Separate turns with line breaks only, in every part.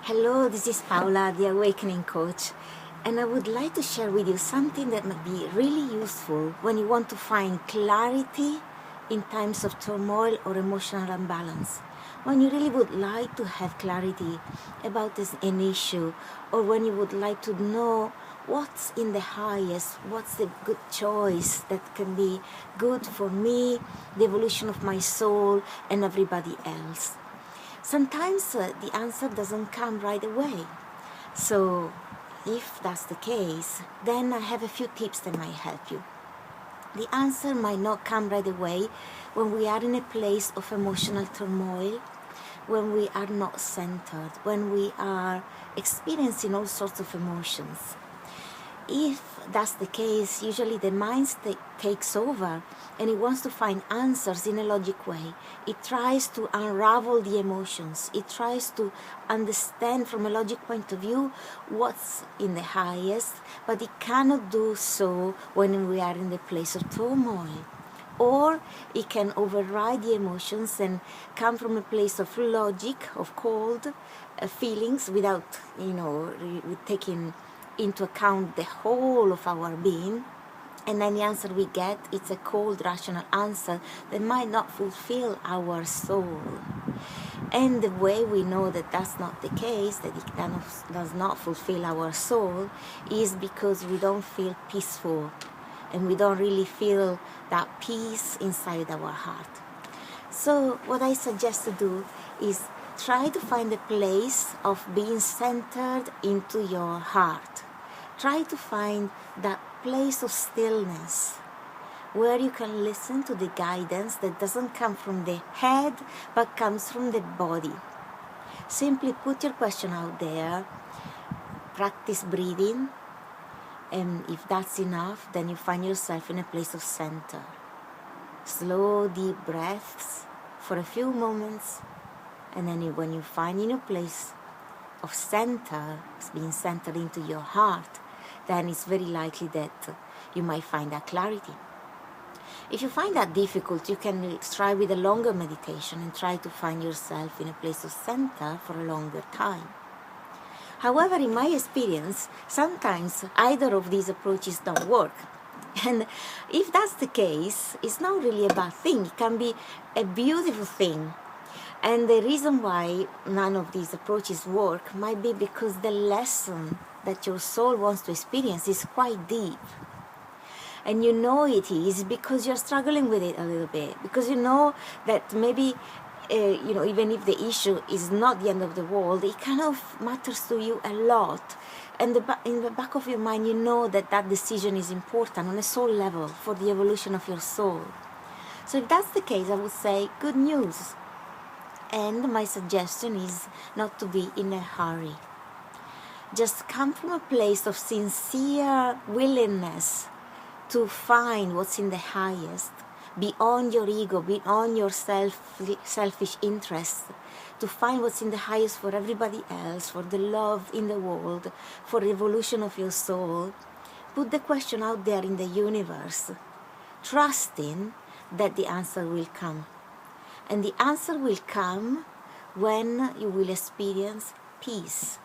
Hello, this is Paula, the Awakening Coach, and I would like to share with you something that might be really useful when you want to find clarity in times of turmoil or emotional imbalance. When you really would like to have clarity about an issue, or when you would like to know what's in the highest, what's the good choice that can be good for me, the evolution of my soul, and everybody else. Sometimes the answer doesn't come right away. So if that's the case, then I have a few tips that might help you. The answer might not come right away when we are in a place of emotional turmoil, when we are not centered, when we are experiencing all sorts of emotions. If that's the case, usually the mind takes over and it wants to find answers in a logic way. It tries to unravel the emotions. It tries to understand from a logic point of view what's in the highest, but it cannot do so when we are in the place of turmoil. Or it can override the emotions and come from a place of logic, of cold feelings without, taking into account the whole of our being, and then the answer we get, it's a cold rational answer that might not fulfill our soul. And the way we know that that's not the case, that it kind of does not fulfill our soul, is because we don't feel peaceful and we don't really feel that peace inside our heart. So what I suggest to do is try to find a place of being centered into your heart. Try to find that place of stillness where you can listen to the guidance that doesn't come from the head but comes from the body. Simply put your question out there, practice breathing, and if that's enough, then you find yourself in a place of center. Slow, deep breaths for a few moments, and then when you find in a place of center, being centered into your heart, then it's very likely that you might find that clarity. If you find that difficult, you can try with a longer meditation and try to find yourself in a place of center for a longer time. However, in my experience, sometimes either of these approaches don't work. And if that's the case, it's not really a bad thing. It can be a beautiful thing. And the reason why none of these approaches work might be because the lesson that your soul wants to experience is quite deep. And you know it is because you're struggling with it a little bit. Because you know that maybe, even if the issue is not the end of the world, it kind of matters to you a lot. And in the back of your mind, you know that decision is important on a soul level for the evolution of your soul. So if that's the case, I would say good news. And my suggestion is not to be in a hurry. Just come from a place of sincere willingness to find what's in the highest, beyond your ego, beyond your selfish interests, to find what's in the highest for everybody else, for the love in the world, for the evolution of your soul. Put the question out there in the universe, trusting that the answer will come. And the answer will come when you will experience peace.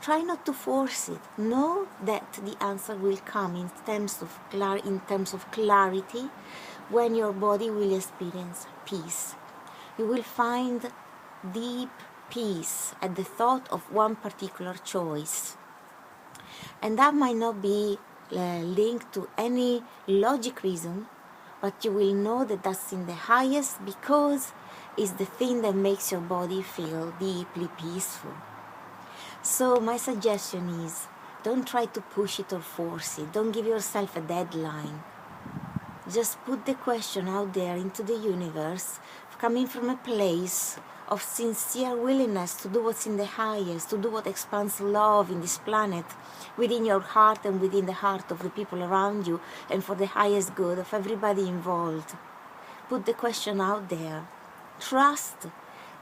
Try not to force it. Know that the answer will come in terms of clarity when your body will experience peace. You will find deep peace at the thought of one particular choice. And that might not be linked to any logic reason, but you will know that that's in the highest because it's the thing that makes your body feel deeply peaceful. So my suggestion is, don't try to push it or force it. Don't give yourself a deadline. Just put the question out there into the universe, coming from a place of sincere willingness to do what's in the highest, to do what expands love in this planet, within your heart and within the heart of the people around you, and for the highest good of everybody involved. Put the question out there. Trust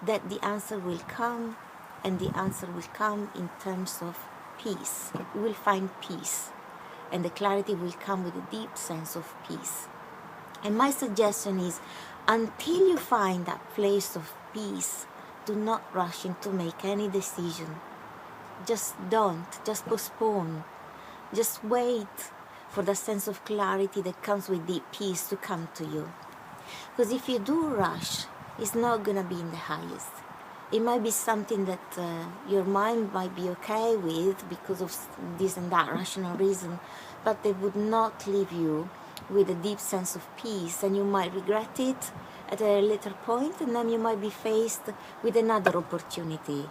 that the answer will come, and the answer will come in terms of peace. You will find peace, and the clarity will come with a deep sense of peace. And my suggestion is, until you find that place of peace, do not rush into make any decision. Just don't. Just postpone. Just wait for the sense of clarity that comes with deep peace to come to you. Because if you do rush, it's not going to be in the highest. It might be something that your mind might be okay with because of this and that rational reason, but they would not leave you with a deep sense of peace, and you might regret it at a later point, and then you might be faced with another opportunity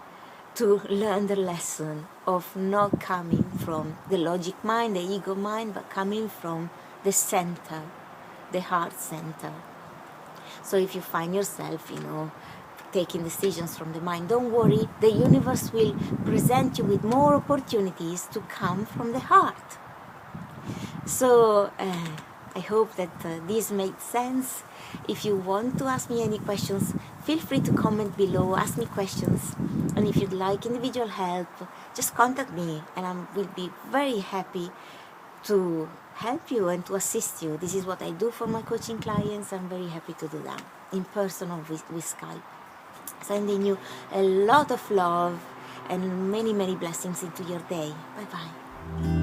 to learn the lesson of not coming from the logic mind, the ego mind, but coming from the center, the heart center. So if you find yourself, taking decisions from the mind, don't worry, the universe will present you with more opportunities to come from the heart. So I hope that this made sense. If you want to ask me any questions, feel free to comment below, ask me questions. And if you'd like individual help, just contact me, and I will be very happy to help you and to assist you. This is what I do for my coaching clients. I'm very happy to do that, in person or with Skype. Sending you a lot of love and many, many blessings into your day. Bye-bye.